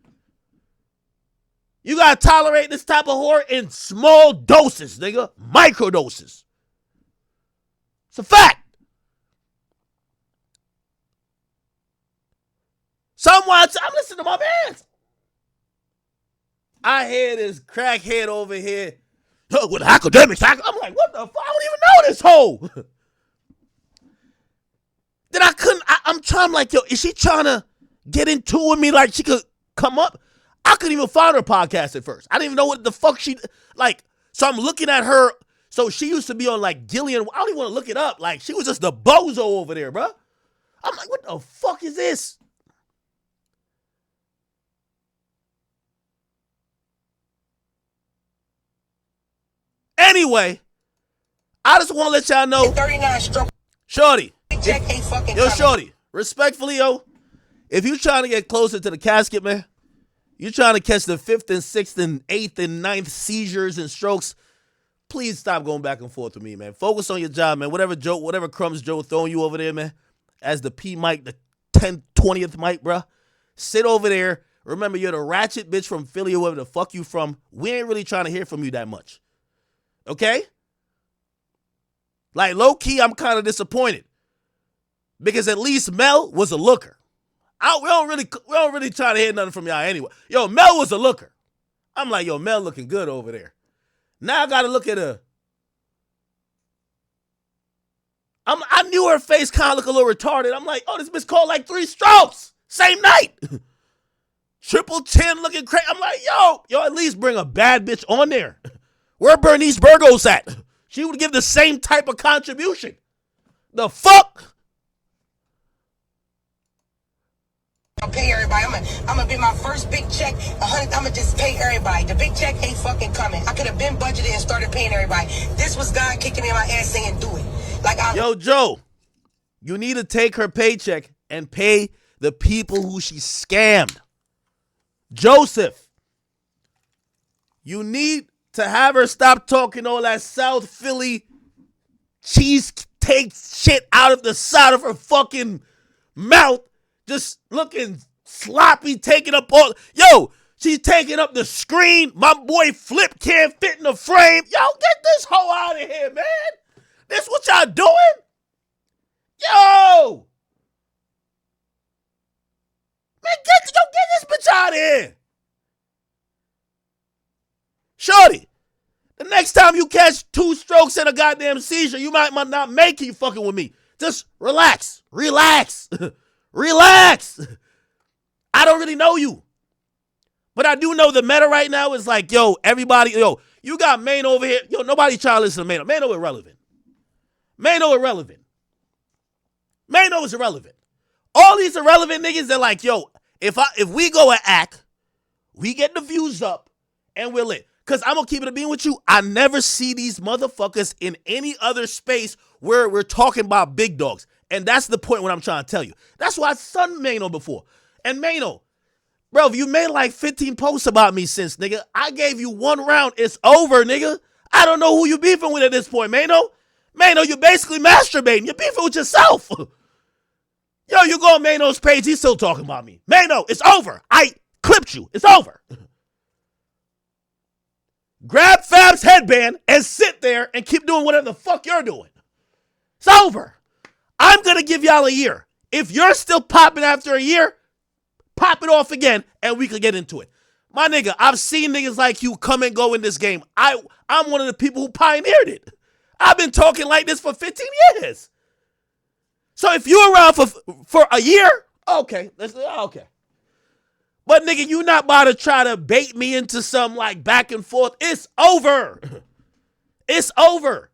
You gotta tolerate this type of whore in small doses, nigga. Micro doses. It's a fact. I'm listening to my bands. I hear this crackhead over here with Akademiks. I'm like, what the fuck? I don't even know this hoe. Then I'm trying like, yo, is she trying to get into with me like she could come up? I couldn't even find her podcast at first. I didn't even know what the fuck she, like, so I'm looking at her. So she used to be on like Gillian. I don't even want to look it up. Like, she was just the bozo over there, bro. I'm like, what the fuck is this? Anyway, I just want to let y'all know. 39 stroke. Shorty. Check ain't fucking Yo, coming. Shorty. Respectfully, yo. If you trying to get closer to the casket, man. You trying to catch the 5th and 6th and 8th and 9th seizures and strokes. Please stop going back and forth with me, man. Focus on your job, man. Whatever crumbs Joe throwing you over there, man. As the P mic, the 10th, 20th mic, bruh. Sit over there. Remember, you're the ratchet bitch from Philly or wherever the fuck you from. We ain't really trying to hear from you that much. Okay? Like, low-key, I'm kind of disappointed. Because at least Mel was a looker. We don't really try to hear nothing from y'all anyway. Yo, Mel was a looker. I'm like, yo, Mel looking good over there. Now I got to look at her. I knew her face kind of looked a little retarded. I'm like, oh, this bitch called like 3 strokes. Same night. Triple chin looking crazy. I'm like, yo, at least bring a bad bitch on there. Where Bernice Burgos at? She would give the same type of contribution. The fuck? I'll pay everybody. I'm gonna be my first big check. I'm gonna just pay everybody. The big check ain't fucking coming. I could have been budgeted and started paying everybody. This was God kicking me in my ass saying do it. Yo, Joe, you need to take her paycheck and pay the people who she scammed. Joseph, you need to have her stop talking all that South Philly cheesecake shit out of the side of her fucking mouth. Just looking sloppy, taking up all. Yo, she's taking up the screen. My boy Flip can't fit in the frame. Yo, get this hoe out of here, man. This what y'all doing? Yo! Man, get this bitch out of here. Shorty, the next time you catch 2 strokes and a goddamn seizure, you might not make it fucking with me. Just relax. Relax. Relax. I don't really know you. But I do know the meta right now is like, yo, everybody, yo, you got Mano over here. Yo, nobody trying to listen to Mano. Mano irrelevant. Mano irrelevant. Mano is irrelevant. All these irrelevant niggas, they're like, yo, if we go and act, we get the views up, and we're lit. Because I'm going to keep it a being with you. I never see these motherfuckers in any other space where we're talking about big dogs. And that's the point what I'm trying to tell you. That's why I sunned Mano before. And Mano, bro, if you made like 15 posts about me since, nigga, I gave you one round. It's over, nigga. I don't know who you beefing with at this point, Mano. Mano, you're basically masturbating. You're beefing with yourself. Yo, you go on Mano's page. He's still talking about me. Mano, it's over. I clipped you. It's over. Grab Fab's headband and sit there and keep doing whatever the fuck you're doing. It's over. I'm going to give y'all a year. If you're still popping after a year, pop it off again and we could get into it. My nigga, I've seen niggas like you come and go in this game. I'm one of the people who pioneered it. I've been talking like this for 15 years. So if you're around for a year, okay. Okay. But nigga, you not about to try to bait me into some like back and forth. It's over. It's over.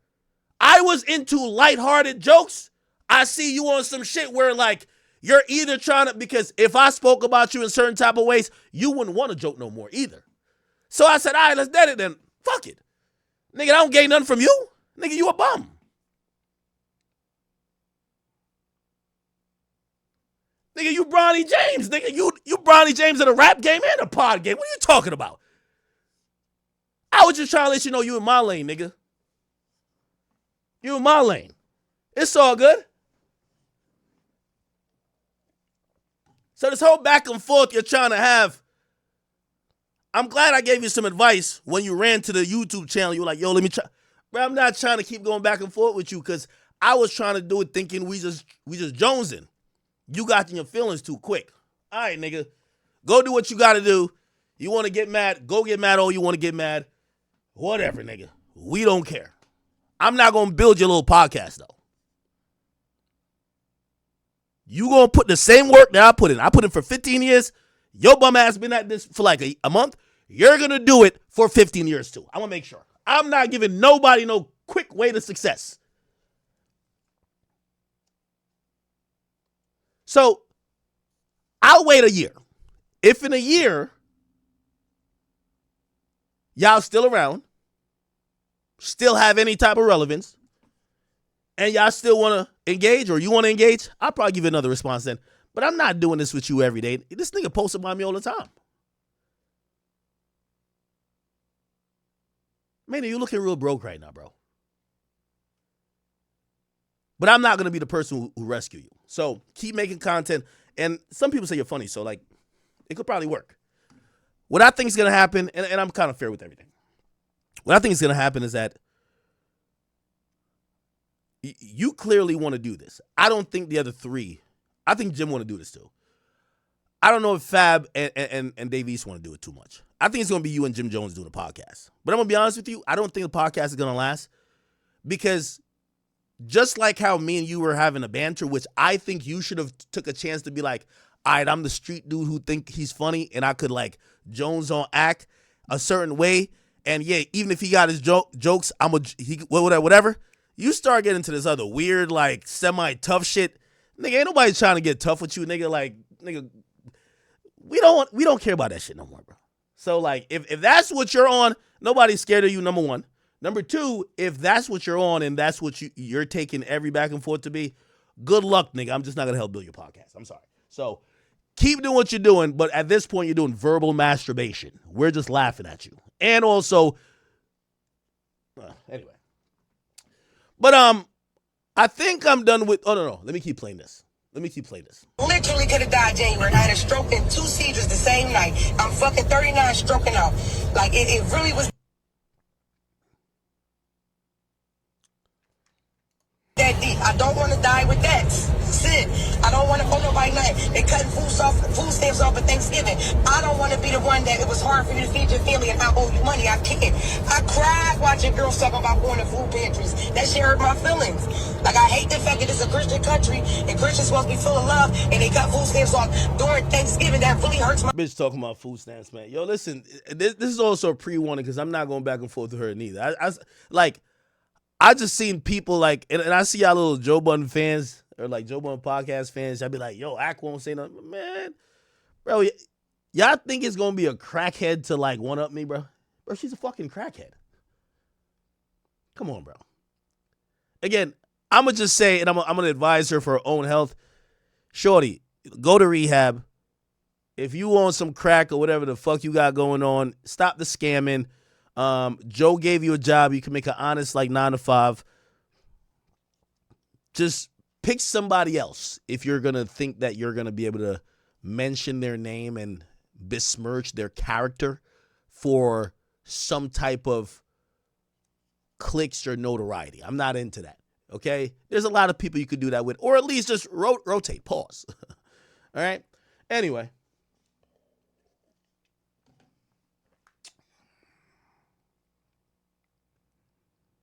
I was into lighthearted jokes. I see you on some shit where like you're either trying to, because if I spoke about you in certain type of ways, you wouldn't want to joke no more either. So I said, all right, let's dead it then. Fuck it. Nigga, I don't gain nothing from you. Nigga, you a bum. Nigga, you Bronny James. Nigga, you Bronny James in a rap game and a pod game. What are you talking about? I was just trying to let you know you in my lane, nigga. You in my lane. It's all good. So this whole back and forth you're trying to have, I'm glad I gave you some advice when you ran to the YouTube channel. You were like, yo, let me try. Bro, I'm not trying to keep going back and forth with you because I was trying to do it thinking we just jonesing. You got in your feelings too quick. All right, nigga. Go do what you got to do. You want to get mad? Go get mad. Oh, you want to get mad? Whatever, nigga. We don't care. I'm not going to build your little podcast, though. You going to put the same work that I put in. I put in for 15 years. Your bum ass been at this for like a month. You're going to do it for 15 years, too. I'm going to make sure. I'm not giving nobody no quick way to success. So, I'll wait a year. If in a year, y'all still around, still have any type of relevance, and y'all still want to engage or you want to engage, I'll probably give you another response then. But I'm not doing this with you every day. This nigga posts about me all the time. Man, you looking real broke right now, bro. But I'm not going to be the person who rescue you. So keep making content. And some people say you're funny, so like it could probably work. What I think is going to happen, and I'm kind of fair with everything. What I think is going to happen is that you clearly want to do this. I don't think the other three, I think Jim want to do this too. I don't know if Fab and Dave East want to do it too much. I think it's going to be you and Jim Jones doing a podcast. But I'm going to be honest with you, I don't think the podcast is going to last because just like how me and you were having a banter, which I think you should have took a chance to be like, all right, I'm the street dude who think he's funny and I could like Jones on act a certain way. And yeah, even if he got his jokes, whatever. You start getting into this other weird, like semi-tough shit. Nigga, ain't nobody trying to get tough with you, nigga. Like, nigga, we don't care about that shit no more, bro. So like, if that's what you're on, nobody's scared of you, number one. Number two, if that's what you're on and that's what you're taking every back and forth to be, good luck, nigga. I'm just not going to help build your podcast. I'm sorry. So keep doing what you're doing, but at this point, you're doing verbal masturbation. We're just laughing at you. And also, anyway. But I think I'm done with, oh, no. Let me keep playing this. Literally could have died January. I had a stroke and 2 seizures the same night. I'm fucking 39 stroking out. Like, it really was that deep. I don't want to die with that. That's it. I don't want to hold nobody night. They cutting food stamps off for Thanksgiving. I don't want to be the one that it was hard for you to feed your family and I owe you money. I can't. I cried watching girls talking about going to food pantries. That shit hurt my feelings. Like, I hate the fact that it's a Christian country and Christians supposed to be full of love and they cut food stamps off during Thanksgiving. That really hurts my... Bitch talking about food stamps, man. Yo, listen, this is also a pre-warning because I'm not going back and forth with her neither. I just seen people like, and I see y'all little Joe Budden fans or like Joe Budden podcast fans. I'll be like, yo, Ak won't say nothing. Man, bro, y'all think it's going to be a crackhead to like one up me, bro? Bro, she's a fucking crackhead. Come on, bro. Again, I'm going to just say, and I'm going to advise her for her own health. Shorty, go to rehab. If you want some crack or whatever the fuck you got going on, stop the scamming. Joe gave you a job. You can make an honest like 9 to 5. Just pick somebody else if you're going to think that you're going to be able to mention their name and besmirch their character for some type of clicks or notoriety. I'm not into that. Okay? There's a lot of people you could do that with, or at least just rotate. Pause. All right? Anyway.